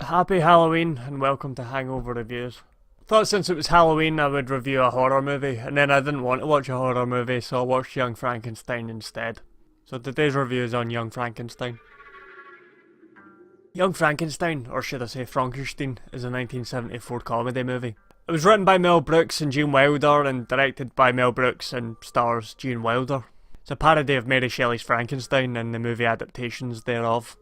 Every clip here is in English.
Happy Halloween and welcome to Hangover Reviews. Thought since it was Halloween I would review a horror movie, and then I didn't want to watch a horror movie, so I watched Young Frankenstein instead. So today's review is on Young Frankenstein. Young Frankenstein, or should I say Frankenstein, is a 1974 comedy movie. It was written by Mel Brooks and Gene Wilder and directed by Mel Brooks and stars Gene Wilder. It's a parody of Mary Shelley's Frankenstein and the movie adaptations thereof.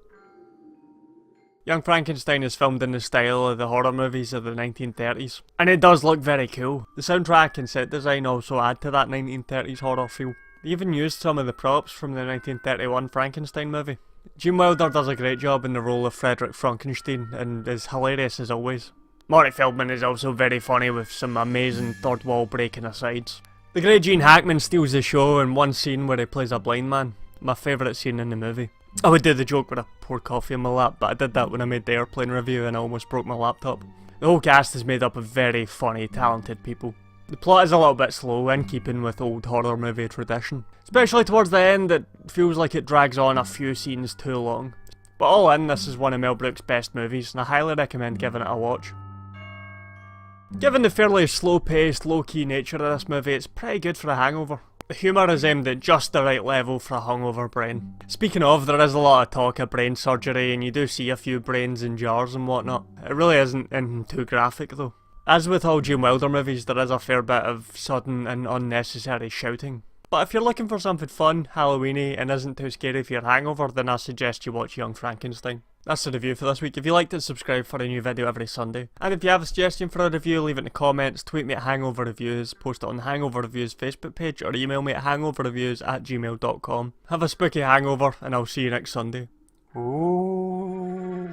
Young Frankenstein is filmed in the style of the horror movies of the 1930s, and it does look very cool. The soundtrack and set design also add to that 1930s horror feel. They even used some of the props from the 1931 Frankenstein movie. Gene Wilder does a great job in the role of Frederick Frankenstein and is hilarious as always. Marty Feldman is also very funny with some amazing third wall breaking asides. The great Gene Hackman steals the show in one scene where he plays a blind man, my favourite scene in the movie. I would do the joke with a pour coffee in my lap, but I did that when I made the Airplane review and I almost broke my laptop. The whole cast is made up of very funny, talented people. The plot is a little bit slow, in keeping with old horror movie tradition. Especially towards the end, it feels like it drags on a few scenes too long. But all in, this is one of Mel Brooks' best movies, and I highly recommend giving it a watch. Given the fairly slow-paced, low-key nature of this movie, it's pretty good for a hangover. The humour is aimed at just the right level for a hungover brain. Speaking of, there is a lot of talk of brain surgery, and you do see a few brains in jars and whatnot. It really isn't anything too graphic though. As with all Gene Wilder movies, there is a fair bit of sudden and unnecessary shouting. But if you're looking for something fun, Halloweeny, and isn't too scary for your hangover, then I suggest you watch Young Frankenstein. That's the review for this week. If you liked it, subscribe for a new video every Sunday. And if you have a suggestion for a review, leave it in the comments, tweet me at Hangover Reviews, post it on the Hangover Reviews Facebook page, or email me at hangoverreviews@gmail.com. Have a spooky hangover, and I'll see you next Sunday. Ooh.